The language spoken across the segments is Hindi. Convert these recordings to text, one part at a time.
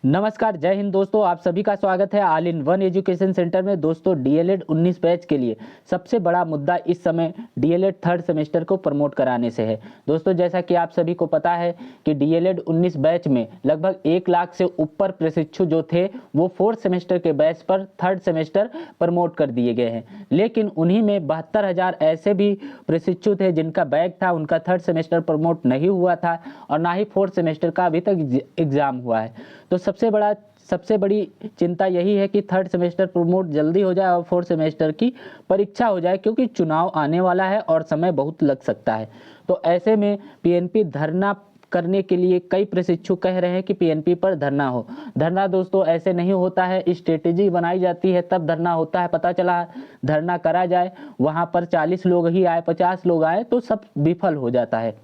नमस्कार, जय हिंद दोस्तों। आप सभी का स्वागत है all in one education centre में। दोस्तों, डीएलएड 19 बैच के लिए सबसे बड़ा मुद्दा इस समय डीएलएड थर्ड सेमेस्टर को प्रमोट कराने से है। दोस्तों, जैसा कि आप सभी को पता है कि डीएलएड 19 बैच में लगभग 1 लाख से ऊपर प्रशिक्षु जो थे वो फोर्थ सेमेस्टर के बैच पर थर्ड सेमेस्टर प्रमोट कर दिए गए हैं। लेकिन उन्हीं में 72,000 ऐसे भी प्रशिक्षु थे जिनका बैच था, उनका थर्ड सेमेस्टर प्रमोट नहीं हुआ था और ना ही फोर्थ सेमेस्टर का अभी तक एग्जाम हुआ है। तो सबसे बड़ी चिंता यही है कि थर्ड सेमेस्टर प्रमोट जल्दी हो जाए और फोर्थ सेमेस्टर की परीक्षा हो जाए, क्योंकि चुनाव आने वाला है और समय बहुत लग सकता है। तो ऐसे में पीएनपी धरना करने के लिए कई प्रशिक्षु कह रहे हैं कि पीएनपी पर धरना हो। धरना दोस्तों ऐसे नहीं होता है, स्ट्रेटेजी बनाई जाती है तब धरना होता है। पता चला धरना करा जाए, वहां पर 40 लोग ही आए, 50 लोग आए तो सब विफल हो जाता है।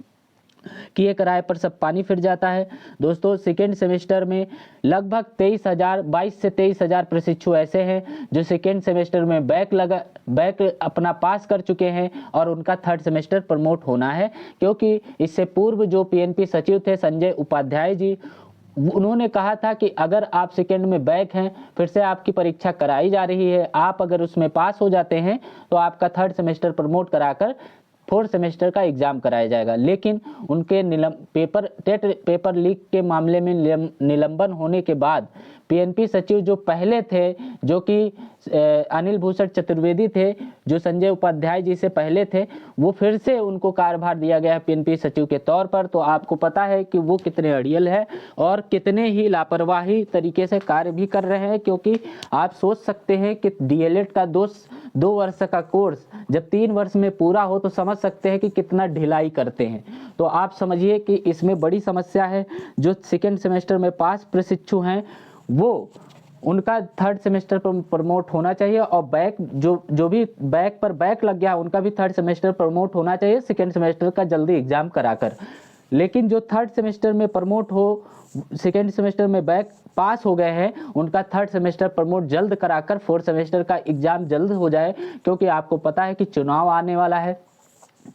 किए कराए पर सब पानी फिर जाता है। दोस्तों, सेकेंड सेमेस्टर में लगभग 22 से 23,000 प्रशिक्षु ऐसे हैं जो सेकेंड सेमेस्टर में बैक अपना पास कर चुके हैं और उनका थर्ड सेमेस्टर प्रमोट होना है। क्योंकि इससे पूर्व जो पीएनपी सचिव थे संजय उपाध्याय जी, उन्होंने कहा था कि अगर आप सेकेंड में बैक हैं, फिर से आपकी परीक्षा कराई जा रही है, आप अगर उसमें पास हो जाते हैं तो आपका थर्ड सेमेस्टर प्रमोट कराकर फोर्थ सेमेस्टर का एग्जाम कराया जाएगा। लेकिन उनके टेट पेपर लीक के मामले में निलंबन होने के बाद पीएनपी सचिव जो पहले थे, जो कि अनिल भूषण चतुर्वेदी थे, जो संजय उपाध्याय जी से पहले थे, वो फिर से उनको कार्यभार दिया गया है पीएनपी सचिव के तौर पर। तो आपको पता है कि वो कितने अड़ियल है और कितने ही लापरवाही तरीके से कार्य भी कर रहे हैं। क्योंकि आप सोच सकते हैं कि डीएलएड का 2 वर्ष का कोर्स जब 3 वर्ष में पूरा हो तो समझ सकते हैं कि कितना ढिलाई करते हैं। तो आप समझिए कि इसमें बड़ी समस्या है। जो सेकेंड सेमेस्टर में पास प्रशिक्षु हैं वो उनका थर्ड सेमेस्टर पर प्रमोट होना चाहिए और जो भी बैक लग गया उनका भी थर्ड सेमेस्टर प्रमोट होना चाहिए सेकेंड सेमेस्टर का जल्दी एग्जाम कराकर। लेकिन जो थर्ड सेमेस्टर में प्रमोट हो, सेकेंड सेमेस्टर में बैक पास हो गए हैं, उनका थर्ड सेमेस्टर प्रमोट जल्द कराकर फोर्थ सेमेस्टर का एग्जाम जल्द हो जाए। क्योंकि आपको पता है कि चुनाव आने वाला है,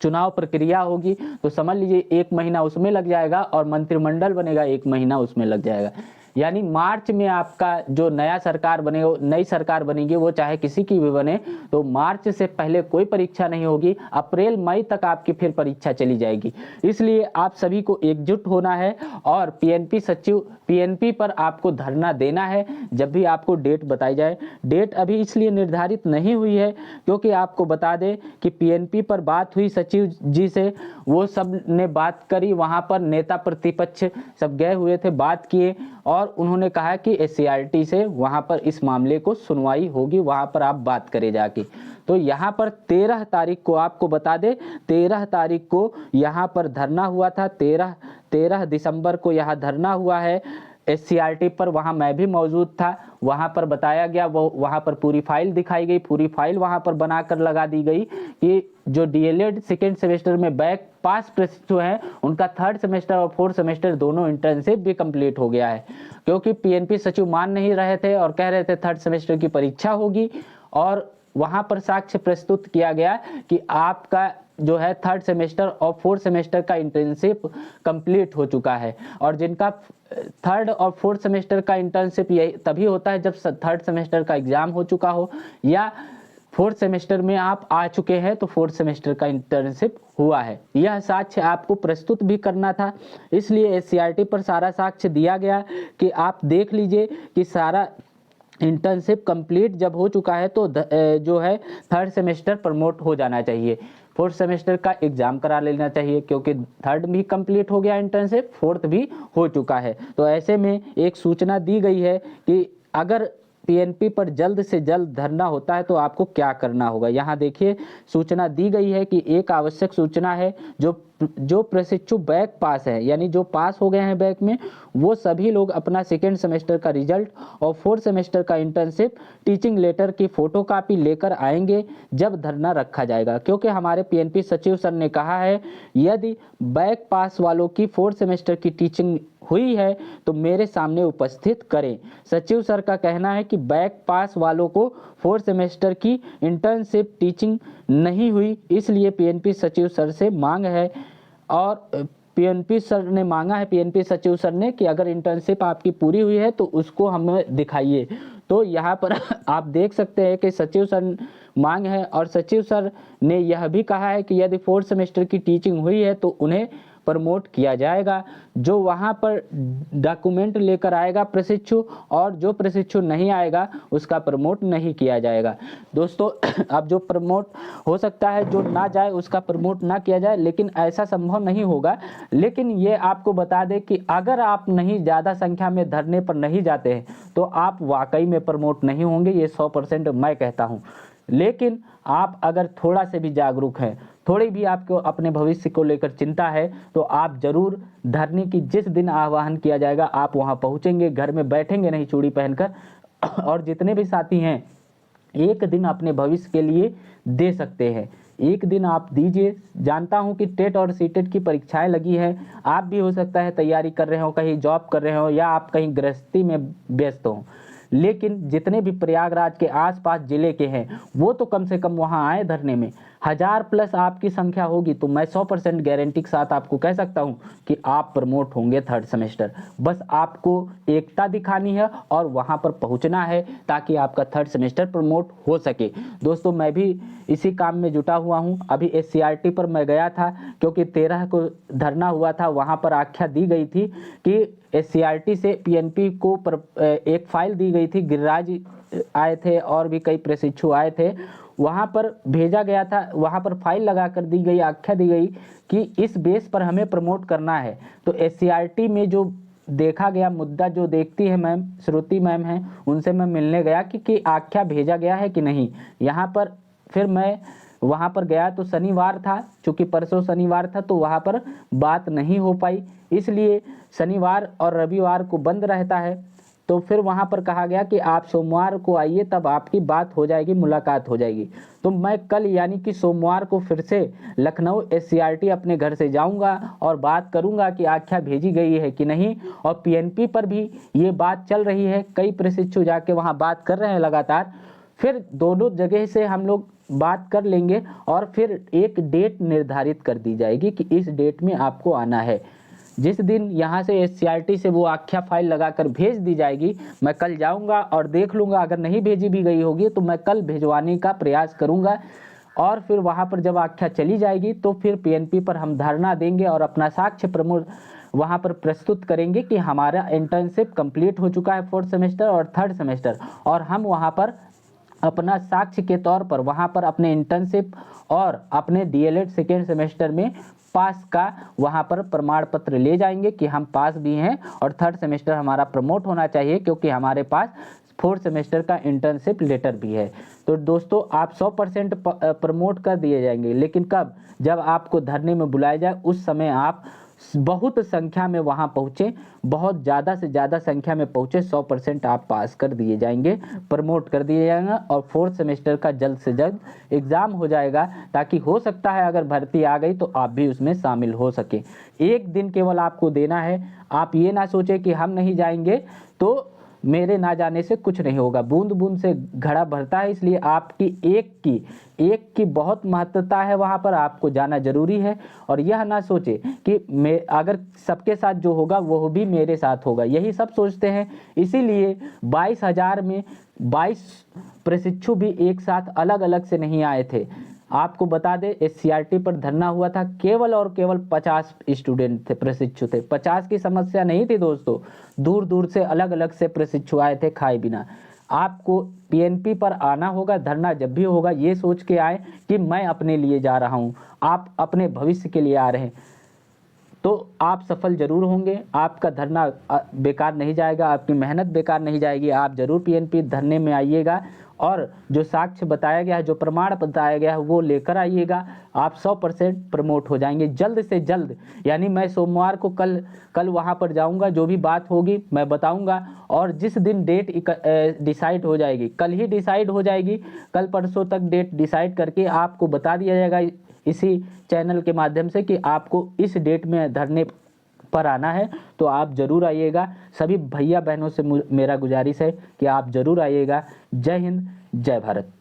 चुनाव प्रक्रिया होगी, तो समझ लीजिए 1 महीना उसमें लग जाएगा और मंत्रिमंडल बनेगा, 1 महीना उसमें लग जाएगा। यानी मार्च में आपका जो नई सरकार बनेगी, वो चाहे किसी की भी बने, तो मार्च से पहले कोई परीक्षा नहीं होगी, अप्रैल मई तक आपकी फिर परीक्षा चली जाएगी। इसलिए आप सभी को एकजुट होना है और पीएनपी पर आपको धरना देना है जब भी आपको डेट बताई जाए। डेट अभी इसलिए निर्धारित नहीं हुई है क्योंकि आपको बता दें कि पीएनपी पर बात हुई सचिव जी से, वो सब ने बात करी, वहां पर नेता प्रतिपक्ष सब गए हुए थे, बात किए और उन्होंने कहा कि एससीईआरटी से वहां पर इस मामले को सुनवाई होगी, वहां पर आप बात करें जाके। तो यहाँ पर 13 तारीख को आपको बता दे, 13 तारीख को यहाँ पर धरना हुआ था। 13 दिसंबर को यहाँ धरना हुआ है एससीईआरटी पर। वहाँ मैं भी मौजूद था। वहाँ पर बताया गया, वो वहाँ पर पूरी फाइल दिखाई गई, पूरी फाइल वहाँ पर बनाकर लगा दी गई कि जो डीएलएड सेकेंड सेमेस्टर में बैक पास प्रशिक्षु हैं उनका थर्ड सेमेस्टर और फोर्थ सेमेस्टर दोनों इंटर्नशिप भी कंप्लीट हो गया है। क्योंकि पीएनपी सचिव मान नहीं रहे थे और कह रहे थे थर्ड सेमेस्टर की परीक्षा होगी, और वहां पर साक्ष्य प्रस्तुत किया गया कि आपका जो है थर्ड सेमेस्टर और फोर्थ सेमेस्टर का इंटर्नशिप कंप्लीट हो चुका है। और जिनका थर्ड और फोर्थ सेमेस्टर का इंटर्नशिप यही तभी होता है जब थर्ड सेमेस्टर का एग्जाम हो चुका हो, या फोर्थ सेमेस्टर में आप आ चुके हैं तो फोर्थ सेमेस्टर का इंटर्नशिप हुआ है। यह साक्ष्य आपको प्रस्तुत भी करना था, इसलिए एससीईआरटी पर सारा साक्ष्य दिया गया कि आप देख लीजिए कि सारा इंटर्नशिप कंप्लीट जब हो चुका है तो जो है थर्ड सेमेस्टर प्रमोट हो जाना चाहिए, फोर्थ सेमेस्टर का एग्जाम करा लेना चाहिए। क्योंकि थर्ड भी कंप्लीट हो गया इंटर्नशिप, फोर्थ भी हो चुका है। तो ऐसे में एक सूचना दी गई है कि अगर पीएनपी पर जल्द से जल्द धरना होता है तो आपको क्या करना होगा। यहाँ देखिए सूचना दी गई है कि एक आवश्यक सूचना है, जो प्रशिक्षु बैक पास है, यानी जो पास हो गए हैं बैक में, वो सभी लोग अपना सेकेंड सेमेस्टर का रिजल्ट और फोर्थ सेमेस्टर का इंटर्नशिप टीचिंग लेटर की फोटोकॉपी लेकर आएंगे जब धरना रखा जाएगा। क्योंकि हमारे पीएनपी सचिव सर ने कहा है यदि बैक पास वालों की फोर्थ सेमेस्टर की टीचिंग हुई है तो मेरे सामने उपस्थित करें। सचिव सर का कहना है कि बैक पास वालों को फोर्थ सेमेस्टर की इंटर्नशिप टीचिंग नहीं हुई, इसलिए पीएनपी सचिव सर से मांग है और पीएनपी सर ने मांगा है, पीएनपी सचिव सर ने, कि अगर इंटर्नशिप आपकी पूरी हुई है तो उसको हमें दिखाइए। तो यहाँ पर आप देख सकते हैं कि सचिव सर मांग है, और सचिव सर ने यह भी कहा है कि यदि 4th सेमेस्टर की टीचिंग हुई है तो उन्हें प्रमोट किया जाएगा। जो वहाँ पर डॉक्यूमेंट लेकर आएगा प्रशिक्षु, और जो प्रशिक्षु नहीं आएगा उसका प्रमोट नहीं किया जाएगा। दोस्तों अब जो प्रमोट हो सकता है, जो ना जाए उसका प्रमोट ना किया जाए, लेकिन ऐसा संभव नहीं होगा। लेकिन ये आपको बता दें कि अगर आप नहीं ज़्यादा संख्या में धरने पर नहीं जाते हैं तो आप वाकई में प्रमोट नहीं होंगे, ये 100% मैं कहता हूँ। लेकिन आप अगर थोड़ा से भी जागरूक हैं, थोड़ी भी आपको अपने भविष्य को लेकर चिंता है, तो आप जरूर धरने की जिस दिन आह्वान किया जाएगा आप वहां पहुंचेंगे, घर में बैठेंगे नहीं चूड़ी पहनकर। और जितने भी साथी हैं, एक दिन अपने भविष्य के लिए दे सकते हैं, एक दिन आप दीजिए। जानता हूं कि टेट और सीटेट की परीक्षाएं लगी हैं, आप भी हो सकता है तैयारी कर रहे हो, कहीं जॉब कर रहे हो, या आप कहीं गृहस्थी में व्यस्त हो, लेकिन जितने भी प्रयागराज के आसपास जिले के हैं वो तो कम से कम वहां आए धरने में। 1000+ आपकी संख्या होगी तो मैं 100% गारंटी के साथ आपको कह सकता हूं कि आप प्रमोट होंगे 3rd सेमेस्टर। बस आपको एकता दिखानी है और वहां पर पहुंचना है ताकि आपका 3rd सेमेस्टर प्रमोट हो सके। दोस्तों मैं भी इसी काम में जुटा हुआ हूं। अभी SCRT पर मैं गया था क्योंकि 13 को धरना हुआ था, वहां पर आख्या दी गई थी कि SCRT से PNP को एक फाइल दी गई थी, गिरिराज आए थे और भी कई प्रशिक्षु आए थे, वहां पर भेजा गया था, वहां पर फाइल लगा कर दी गई, आख्या दी गई कि इस बेस पर हमें प्रमोट करना है। तो SCRT में जो देखा गया मुद्दा, जो देखती है मैम, श्रुति मैम हैं, उनसे मैं मिलने गया कि आख्या भेजा गया है कि नहीं। यहाँ पर फिर मैं वहाँ पर गया तो शनिवार था, चूँकि परसों शनिवार था तो वहाँ पर बात नहीं हो पाई, इसलिए शनिवार और रविवार को बंद रहता है। तो फिर वहाँ पर कहा गया कि आप सोमवार को आइए, तब आपकी बात हो जाएगी, मुलाकात हो जाएगी। तो मैं कल यानी कि सोमवार को फिर से लखनऊ SCRT अपने घर से जाऊंगा और बात करूंगा कि आख्या भेजी गई है कि नहीं। और PNP पर भी ये बात चल रही है, कई प्रशिक्षु जाके वहाँ बात कर रहे हैं लगातार। फिर दोनों जगह से हम लोग बात कर लेंगे और फिर एक डेट निर्धारित कर दी जाएगी कि इस डेट में आपको आना है। जिस दिन यहाँ से SCRT से वो आख्या फाइल लगाकर भेज दी जाएगी, मैं कल जाऊँगा और देख लूँगा। अगर नहीं भेजी भी गई होगी तो मैं कल भिजवाने का प्रयास करूँगा। और फिर वहाँ पर जब आख्या चली जाएगी तो फिर PNP पर हम धरना देंगे और अपना साक्ष्य प्रमोट वहाँ पर प्रस्तुत करेंगे कि हमारा इंटर्नशिप कंप्लीट हो चुका है 4th सेमेस्टर और 3rd सेमेस्टर, और हम वहाँ पर अपना साक्ष्य के तौर पर वहाँ पर अपने इंटर्नशिप और अपने DLED 2nd सेमेस्टर में पास का वहाँ पर प्रमाण पत्र ले जाएंगे कि हम पास भी हैं और 3rd सेमेस्टर हमारा प्रमोट होना चाहिए, क्योंकि हमारे पास 4th सेमेस्टर का इंटर्नशिप लेटर भी है। तो दोस्तों आप 100% प्रमोट कर दिए जाएंगे, लेकिन कब? जब आपको धरने में बुलाया जाए उस समय आप बहुत संख्या में वहां पहुंचे, बहुत ज़्यादा से ज़्यादा संख्या में पहुंचे, 100% आप पास कर दिए जाएंगे, प्रमोट कर दिए जाएंगे और 4th सेमेस्टर का जल्द से जल्द एग्ज़ाम हो जाएगा, ताकि हो सकता है अगर भर्ती आ गई तो आप भी उसमें शामिल हो सके। एक दिन केवल आपको देना है। आप ये ना सोचें कि हम नहीं जाएंगे तो मेरे ना जाने से कुछ नहीं होगा। बूंद बूंद से घड़ा भरता है, इसलिए आपकी एक की बहुत महत्वता है। वहाँ पर आपको जाना जरूरी है और यह ना सोचे कि मैं अगर सबके साथ जो होगा वो भी मेरे साथ होगा, यही सब सोचते हैं। इसीलिए 22,000 में 22 प्रशिक्षु भी एक साथ अलग अलग से नहीं आए थे। आपको बता दें SCRT पर धरना हुआ था, केवल और केवल 50 स्टूडेंट थे, प्रशिक्षु थे। 50 की समस्या नहीं थी दोस्तों, दूर दूर से अलग अलग से प्रशिक्षु आए थे खाए बिना। आपको PNP पर आना होगा, धरना जब भी होगा ये सोच के आए कि मैं अपने लिए जा रहा हूँ, आप अपने भविष्य के लिए आ रहे हैं, तो आप सफल जरूर होंगे। आपका धरना बेकार नहीं जाएगा, आपकी मेहनत बेकार नहीं जाएगी। आप जरूर PNP धरने में आइएगा और जो साक्ष्य बताया गया है, जो प्रमाण बताया गया है वो लेकर आइएगा। आप 100% प्रमोट हो जाएंगे जल्द से जल्द। यानी मैं सोमवार को कल वहाँ पर जाऊँगा, जो भी बात होगी मैं बताऊँगा, और जिस दिन डेट डिसाइड हो जाएगी, कल ही डिसाइड हो जाएगी, कल परसों तक डेट डिसाइड करके आपको बता दिया जाएगा इसी चैनल के माध्यम से कि आपको इस डेट में धरने पर आना है। तो आप जरूर आइएगा। सभी भैया बहनों से मेरा गुजारिश है कि आप जरूर आइएगा। जय हिंद, जय भारत।